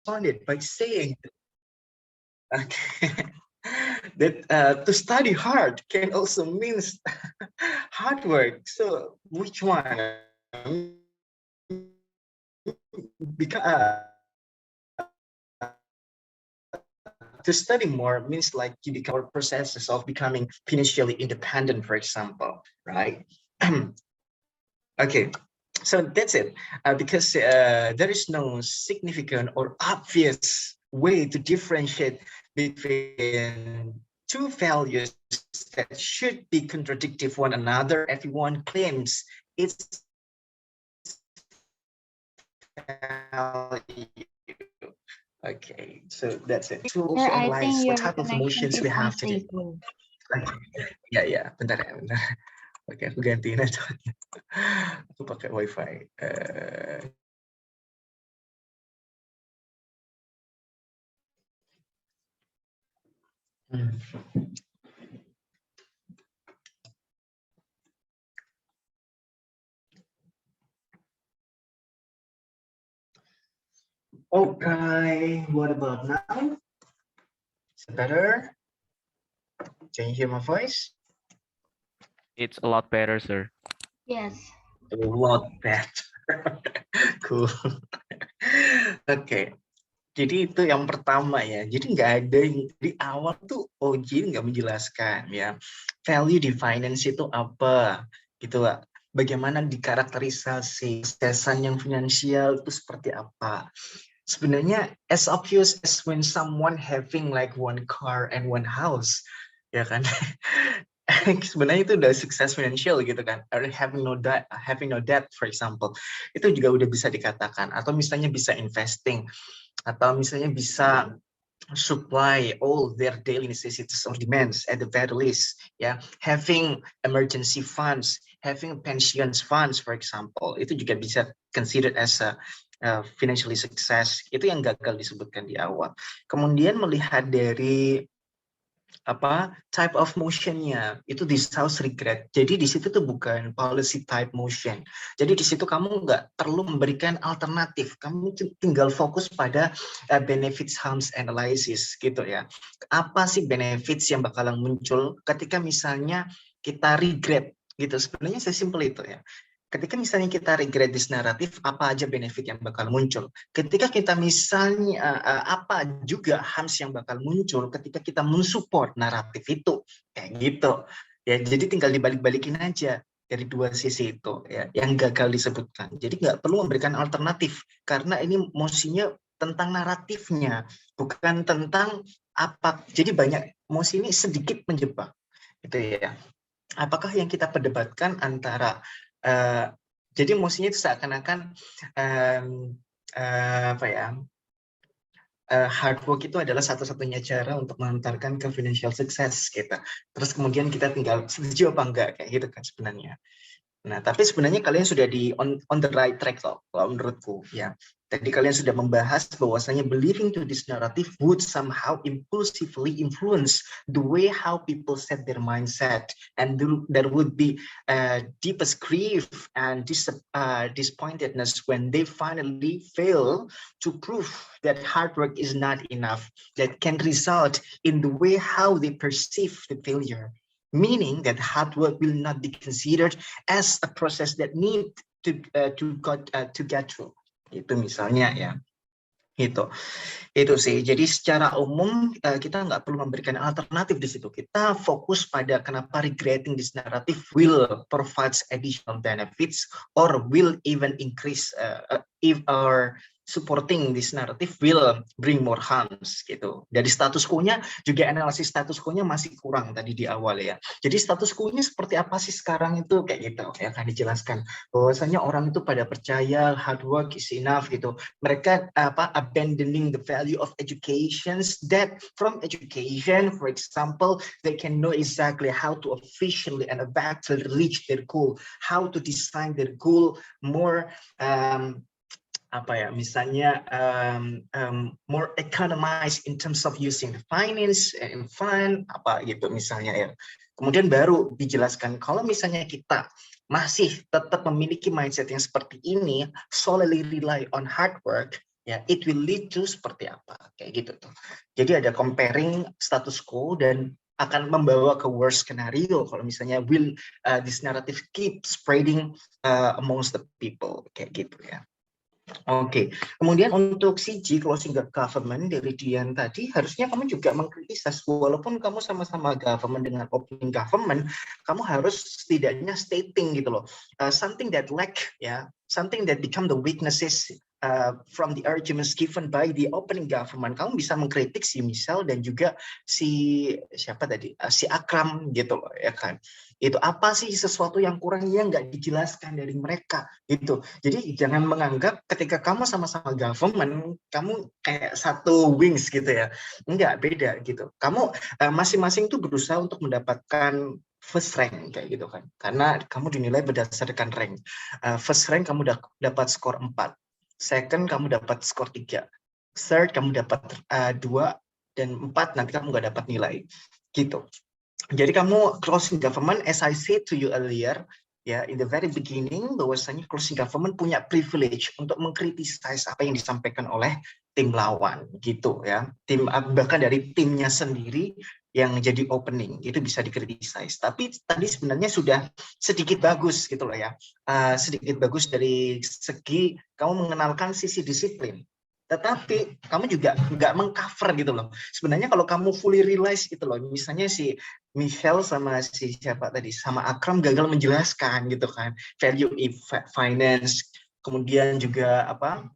responded by saying, okay, that to study hard can also means hard work. So which one? Because to study more means like you become processes of becoming financially independent, for example, right? Okay, so that's it. Because there is no significant or obvious way to differentiate between two values that should be contradictive one another. Everyone claims it's value. Okay, so that's it. To Sir, also I analyze think what your type of connection emotions is we have today. unstable. Ya, ya, bentar ya, bentar. Oke, aku gantiin networknya. Aku pakai WiFi. Okay, what about now? Is it better? Can you hear my voice? It's a lot better, sir. Yes. A lot better. Cool. Oke, jadi itu yang pertama ya. Jadi nggak ada yang di awal tuh Oji nggak menjelaskan ya value di finance itu apa gitu lah. Bagaimana dikarakterisasi kesan yang finansial itu seperti apa. Sebenarnya as obvious as when someone having like one car and one house, ya kan? Sebenarnya itu udah sukses financial gitu kan, or having no debt for example, itu juga udah bisa dikatakan. Atau misalnya bisa investing, atau misalnya bisa supply all their daily necessities or demands at the very least, ya. Having emergency funds, having pension funds for example, itu juga bisa considered as a financially success. Itu yang gagal disebutkan di awal. Kemudian melihat dari type of motionnya itu this house regret. Jadi di situ tuh bukan policy type motion. Jadi di situ kamu nggak perlu memberikan alternatif. Kamu tinggal fokus pada benefits harms analysis gitu ya. Apa sih benefits yang bakalan muncul ketika misalnya kita regret gitu. Sebenarnya sesimpel itu ya. Ketika misalnya kita regret this naratif, apa aja benefit yang bakal muncul? Ketika kita misalnya apa juga harms yang bakal muncul ketika kita mensupport naratif itu, kayak gitu. Ya, jadi tinggal dibalik-balikin aja dari dua sisi itu, ya, yang gagal disebutkan. Jadi nggak perlu memberikan alternatif karena ini mosinya tentang naratifnya, bukan tentang apa. Jadi banyak mosi ini sedikit menjebak, gitu ya. Apakah yang kita perdebatkan antara jadi emosinya itu seakan-akan hard work itu adalah satu-satunya cara untuk mengantarkan ke financial success kita. Terus kemudian kita tinggal setuju apa enggak kayak gitu kan sebenarnya. Nah, tapi sebenarnya kalian sudah di on the right track loh, kalau menurutku ya. Tadi kalian sudah membahas bahwasanya believing to this narrative would somehow impulsively influence the way how people set their mindset, and there would be deepest grief and disappointedness when they finally fail to prove that hard work is not enough, that can result in the way how they perceive the failure. Meaning that hard work will not be considered as a process that need to get through. Itu misalnya ya. Itu sih. Jadi secara umum kita nggak perlu memberikan alternatif di situ. Kita fokus pada kenapa regretting this narrative will provides additional benefits or will even increase if our supporting this narrative will bring more harms gitu. Dari status quo-nya juga analisis status quo-nya masih kurang tadi di awal ya. Jadi status quo-nya seperti apa sih sekarang itu kayak gitu ya, kan dijelaskan bahwasanya orang itu pada percaya hard work is enough gitu. Mereka abandoning the value of educations, that from education for example they can know exactly how to efficiently and effectively reach their goal, how to design their goal more misalnya more economized in terms of using the finance and fund gitu misalnya ya. Kemudian baru dijelaskan kalau misalnya kita masih tetap memiliki mindset yang seperti ini, solely rely on hard work ya, it will lead to seperti apa, kayak gitu tuh. Jadi ada comparing status quo dan akan membawa ke worst scenario kalau misalnya will this narrative keep spreading amongst the people, kayak gitu ya. Oke, kemudian untuk CG closing government dari Dian tadi, harusnya kamu juga mengkritis, walaupun kamu sama-sama government dengan opening government, kamu harus setidaknya stating gitu loh, something that lack, ya, something that become the weaknesses from the arguments given by the opening government. Kamu bisa mengkritik si Michelle dan juga si siapa tadi, si Akram gitu loh, ya kan? Itu apa sih sesuatu yang kurang yang nggak dijelaskan dari mereka gitu. Jadi jangan menganggap ketika kamu sama-sama government, kamu kayak satu wings gitu ya. Enggak, beda gitu. Kamu masing-masing tuh berusaha untuk mendapatkan first rank kayak gitu kan. Karena kamu dinilai berdasarkan rank. First rank kamu dapat skor 4. Second kamu dapat skor 3. Third kamu dapat 2 dan 4 nanti kamu nggak dapat nilai. Gitu. Jadi kamu closing government, as I said to you earlier, ya, in the very beginning, bahwasanya closing government punya privilege untuk mengkritisize apa yang disampaikan oleh tim lawan, gitu ya. Tim bahkan dari timnya sendiri yang jadi opening itu bisa dikritisize. Tapi tadi sebenarnya sudah sedikit bagus gitu loh ya, sedikit bagus dari segi kamu mengenalkan sisi disiplin. Tetapi kamu juga nggak mengcover gitu loh. Sebenarnya kalau kamu fully realize gitu loh, misalnya si Michelle sama si siapa tadi, sama Akram gagal menjelaskan gitu kan, value finance, kemudian juga apa,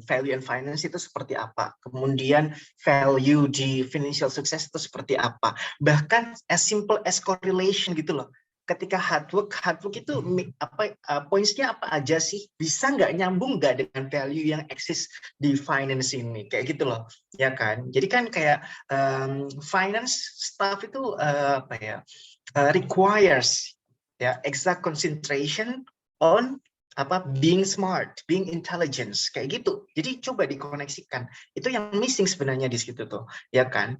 value and finance itu seperti apa, kemudian value di financial success itu seperti apa, bahkan as simple as correlation gitu loh. Ketika hard work itu apa, pointsnya apa aja sih, bisa nggak nyambung nggak dengan value yang eksis di finance ini, kayak gitu loh, ya kan. Jadi kan kayak finance staff itu apa ya, requires ya exact concentration on apa, being smart, being intelligence, kayak gitu. Jadi coba dikoneksikan. Itu yang missing sebenarnya di situ tuh, ya kan?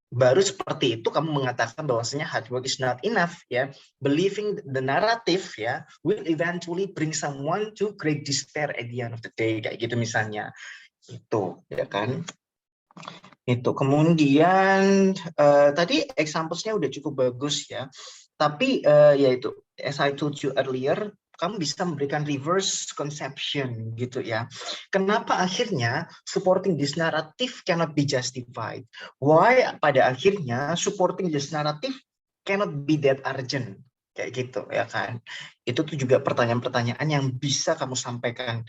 Baru seperti itu kamu mengatakan bahwasanya hard work is not enough, ya. Believing the narrative, ya, will eventually bring someone to great despair at the end of the day, kayak gitu misalnya. Itu, ya kan? Itu. Kemudian tadi example-nya udah cukup bagus ya. Tapi yaitu as I told you earlier, kamu bisa memberikan reverse conception gitu ya. Kenapa akhirnya supporting this narrative cannot be justified? Why pada akhirnya supporting this narrative cannot be that urgent? Kayak gitu ya kan. Itu tuh juga pertanyaan-pertanyaan yang bisa kamu sampaikan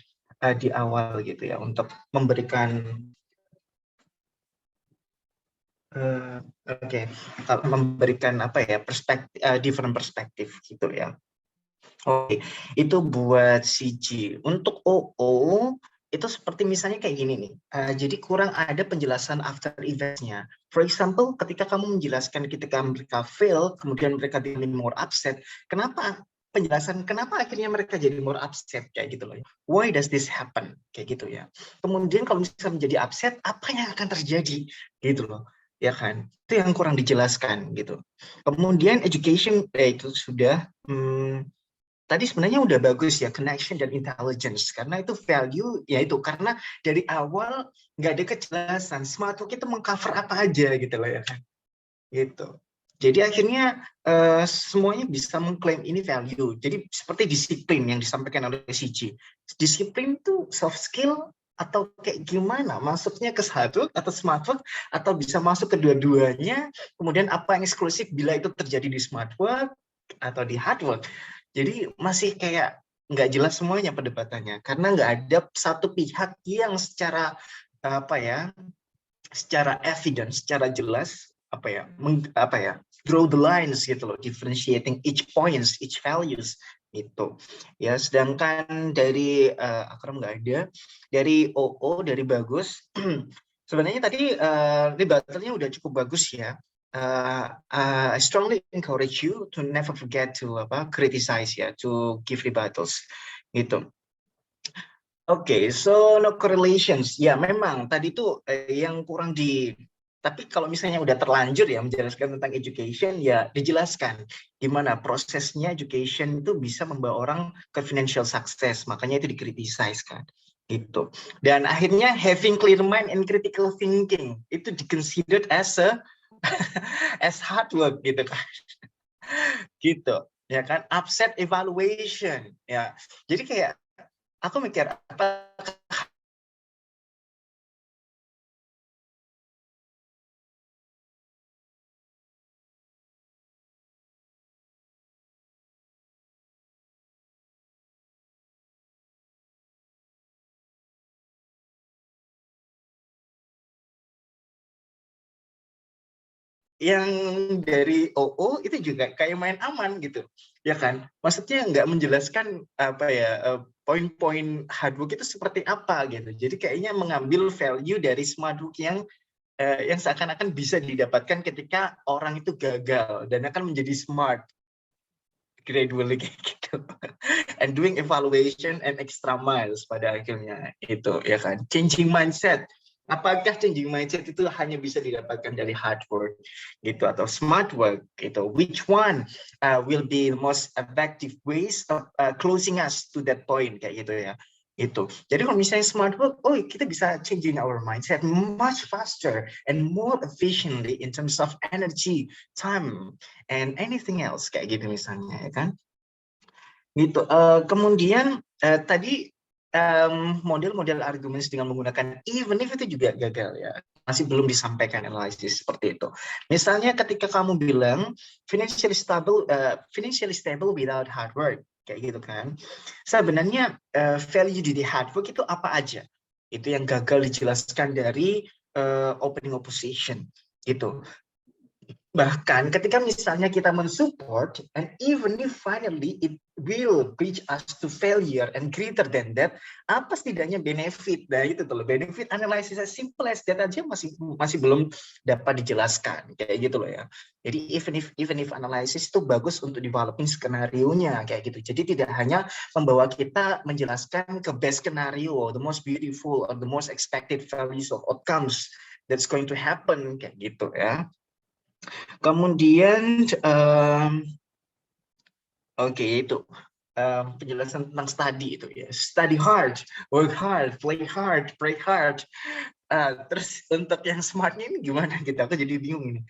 di awal gitu ya, untuk memberikan memberikan apa ya, perspektif, different perspektif gitu ya. Oke, itu buat CG. Untuk OO itu seperti misalnya kayak gini nih. Jadi kurang ada penjelasan after events-nya. For example, ketika kamu menjelaskan ketika mereka fail, kemudian mereka becoming more upset, kenapa? Penjelasan kenapa akhirnya mereka jadi more upset kayak gitu loh. Why does this happen? Kayak gitu ya. Kemudian kalau misalnya menjadi upset, apa yang akan terjadi? Gitu loh. Ya kan? Itu yang kurang dijelaskan gitu. Kemudian education itu sudah tadi sebenarnya udah bagus ya, connection dan intelligence, karena itu value, yaitu karena dari awal nggak ada kejelasan smart work itu mengcover apa aja gitu loh ya kan, gitu. Jadi akhirnya semuanya bisa mengklaim ini value. Jadi seperti disiplin yang disampaikan oleh CG. Disiplin itu soft skill atau kayak gimana? Masuknya ke hard work atau smart work, atau bisa masuk kedua-duanya? Kemudian apa yang eksklusif bila itu terjadi di smart work atau di hard work? Jadi masih kayak nggak jelas semuanya perdebatannya, karena nggak ada satu pihak yang secara apa ya, secara evidence, secara jelas apa ya, draw the lines gitu loh, differentiating each points, each values itu ya. Sedangkan dari Akram nggak ada, dari OO, dari Bagus sebenarnya tadi debatnya udah cukup bagus ya. I strongly encourage you to never forget to criticize ya, to give rebuttals gitu. Oke, so no correlations. Ya, memang tadi tuh yang kurang tapi kalau misalnya udah terlanjur ya menjelaskan tentang education, ya dijelaskan gimana prosesnya education itu bisa membawa orang ke financial success. Makanya itu dikritisize kan. gitu. Dan akhirnya having clear mind and critical thinking itu considered as a as hard work gitu kan. Gitu ya kan, upset evaluation ya. Jadi kayak aku mikir apa yang dari OO itu juga kayak main aman gitu ya kan, maksudnya nggak menjelaskan apa ya poin-poin hard work itu seperti apa gitu. Jadi kayaknya mengambil value dari smart work yang seakan-akan bisa didapatkan ketika orang itu gagal dan akan menjadi smart gradually kayak gitu. And doing evaluation and extra miles pada akhirnya itu ya kan. Changing mindset. Apakah changing mindset itu hanya bisa didapatkan dari hard work gitu atau smart work gitu? Which one will be the most effective ways of closing us to that point kayak gitu ya? Itu. Jadi kalau misalnya smart work, oh kita bisa changing our mindset much faster and more efficiently in terms of energy, time, and anything else kayak gitu misalnya ya kan? Gitu. Kemudian tadi model-model argumen dengan menggunakan even if itu juga gagal ya, masih belum disampaikan analisis seperti itu. Misalnya ketika kamu bilang financially stable without hard work kayak gitu kan, sebenarnya value di hard work itu apa aja? Itu yang gagal dijelaskan dari opening opposition gitu. Bahkan ketika misalnya kita mensupport, and even if finally it will reach us to failure and greater than that, apa setidaknya benefit? Nah itu tuh benefit analysis as simple as that aja masih belum dapat dijelaskan kayak gitu loh ya. Jadi even if analysis itu bagus untuk developing skenario-nya kayak gitu. Jadi tidak hanya membawa kita menjelaskan ke best scenario, the most beautiful or the most expected values of outcomes that's going to happen kayak gitu ya. Kemudian, oke itu penjelasan tentang study itu ya. Study hard, work hard, play hard, pray hard. Terus untuk yang smartnya ini gimana gitu? Aku jadi bingung ini.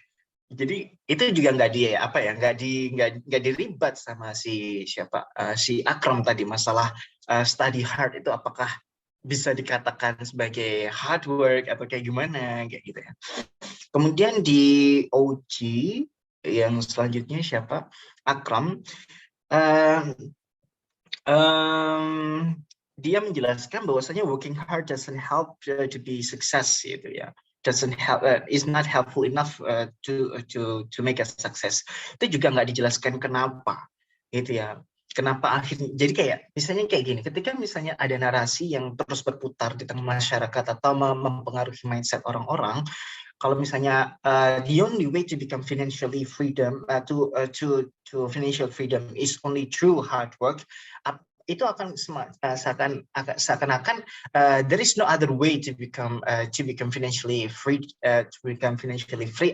Jadi itu juga nggak di apa ya, nggak diribat sama si siapa si Akram tadi masalah study hard itu apakah bisa dikatakan sebagai hard work atau kayak gimana kayak gitu ya. Kemudian di OG yang selanjutnya siapa? Akram. Um, dia menjelaskan bahwasanya working hard doesn't help to be success gitu ya. Doesn't help, is not helpful enough to make a success. Itu juga nggak dijelaskan kenapa gitu ya. Kenapa akhirnya jadi kayak misalnya kayak gini, ketika misalnya ada narasi yang terus berputar di tengah masyarakat atau mempengaruhi mindset orang-orang, kalau misalnya the only way to become financially freedom to financial freedom is only through hard work, itu akan seakan-akan there is no other way to become financially free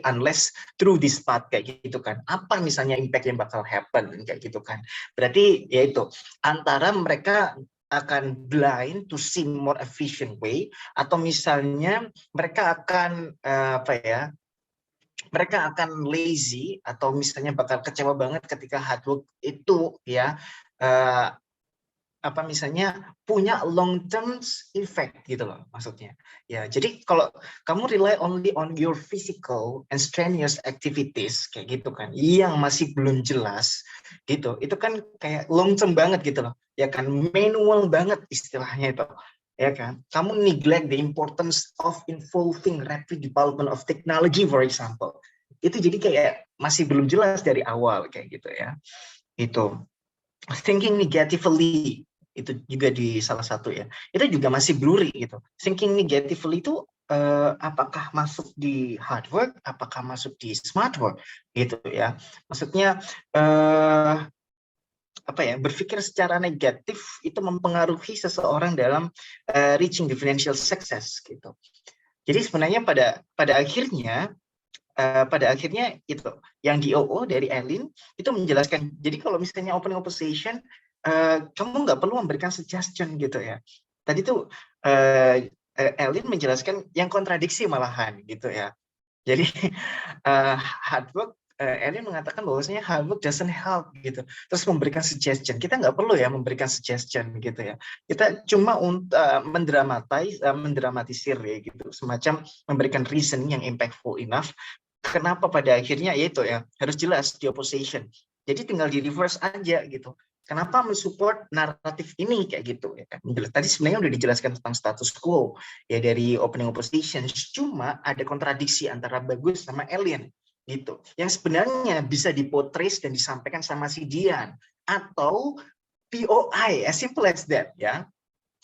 unless through this path kayak gitu kan. Apa misalnya impact yang bakal happen kayak gitu kan. Berarti yaitu antara mereka akan blind to see more efficient way, atau misalnya mereka akan mereka akan lazy atau misalnya bakal kecewa banget ketika hard work itu ya misalnya punya long term effect gitu loh maksudnya ya. Jadi kalau kamu rely only on your physical and strenuous activities kayak gitu kan yang masih belum jelas gitu, itu kan kayak long term banget gitu loh ya kan, manual banget istilahnya itu ya kan. Kamu neglect the importance of involving rapid development of technology for example, itu jadi kayak masih belum jelas dari awal kayak gitu ya. Itu thinking negatively itu juga di salah satu ya, itu juga masih blurry gitu. Thinking negatively itu apakah masuk di hard work, apakah masuk di smart work gitu ya. Maksudnya berpikir secara negatif itu mempengaruhi seseorang dalam reaching the financial success gitu. Jadi sebenarnya pada akhirnya itu yang di OO dari Elin itu menjelaskan, jadi kalau misalnya opening opposition kamu nggak perlu memberikan suggestion gitu ya. Tadi tuh Elin menjelaskan yang kontradiksi malahan gitu ya. Jadi hard work, Elin mengatakan bahwasanya hard work doesn't help gitu. Terus memberikan suggestion. Kita nggak perlu ya memberikan suggestion gitu ya. Kita cuma untuk mendramatisir ya gitu. Semacam memberikan reason yang impactful enough. Kenapa pada akhirnya yaitu ya harus jelas di opposition. Jadi tinggal di reverse aja gitu. Kenapa mensupport naratif ini kayak gitu ya kan? Tadi sebenarnya udah dijelaskan tentang status quo ya dari opening opposition. Cuma ada kontradiksi antara Bagus sama Elin gitu. Yang sebenarnya bisa dipotrace dan disampaikan sama si Dian atau POI, as simple as that ya.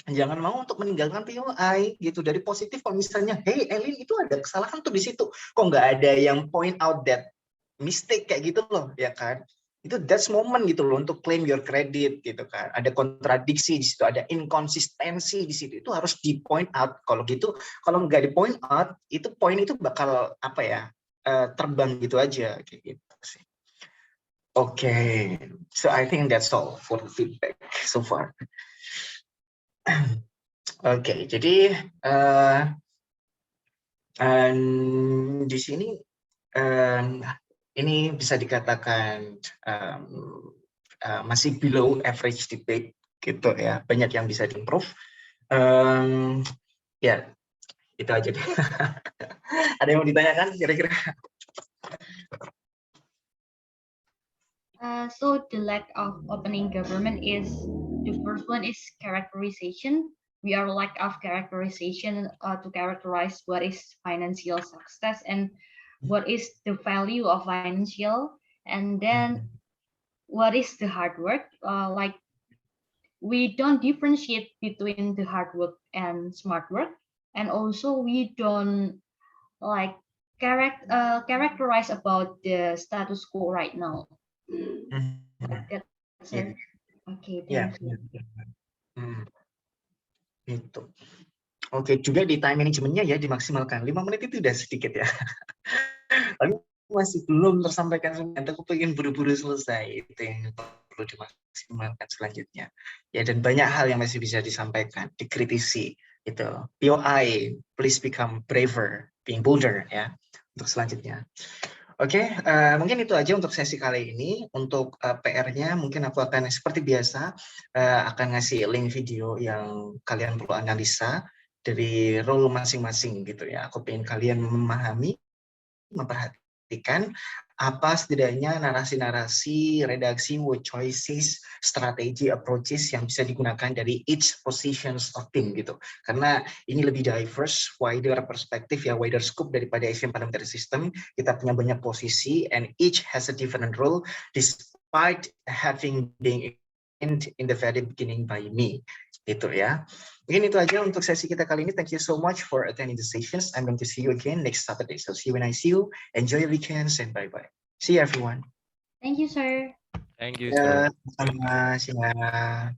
Jangan mau untuk meninggalkan POI gitu. Dari positif kalau misalnya, hey Elin itu ada kesalahan tuh di situ. Kok nggak ada yang point out that mistake kayak gitu loh ya kan? Itu that's moment gitu loh untuk claim your credit gitu kan. Ada kontradiksi di situ, ada inkonsistensi di situ. Itu harus di point out. Kalau gitu, kalau nggak di point out, itu poin itu bakal apa ya? Terbang gitu aja kayak gitu sih. Okay, so I think that's all for the feedback so far. Oke, jadi di sini ini bisa dikatakan masih below average debate gitu ya, banyak yang bisa diimprove. Ya, itu aja deh. Ada yang mau ditanyakan kira-kira? So the lack of opening government is, the first one is characterization. We are lack of characterization to characterize what is financial success and what is the value of financial, and then what is the hard work. Like we don't differentiate between the hard work and smart work, and also we don't like characterize about the status quo right now. Yeah. Okay, Ya, thank you. Itu. Oke, juga di time managementnya ya dimaksimalkan. 5 menit itu udah sedikit ya. Tapi masih belum tersampaikan semuanya. Aku pengen buru-buru selesai. Itu yang perlu dimaksimalkan selanjutnya. Ya, dan banyak hal yang masih bisa disampaikan, dikritisi. Itu. POI, please become braver, being bolder ya. Untuk selanjutnya. Oke, mungkin itu aja untuk sesi kali ini. Untuk PR-nya mungkin aku akan seperti biasa akan ngasih link video yang kalian perlu analisa dari role masing-masing gitu ya. Aku pengen kalian memahami, memperhatikan apa setidaknya narasi-narasi, redaksi, word choices, strategi, approaches yang bisa digunakan dari each positions of team gitu. Karena ini lebih diverse, wider perspektif ya, wider scope daripada Asian Parliamentary System. Kita punya banyak posisi and each has a different role despite having been in the very beginning by me. Gitu ya. Mungkin itu aja untuk sesi kita kali ini. Thank you so much for attending the sessions. I'm going to see you again next Saturday. So see you when I see you. Enjoy your weekends and bye-bye. See you everyone. Thank you, sir. Thank you, sir. Sama-sama.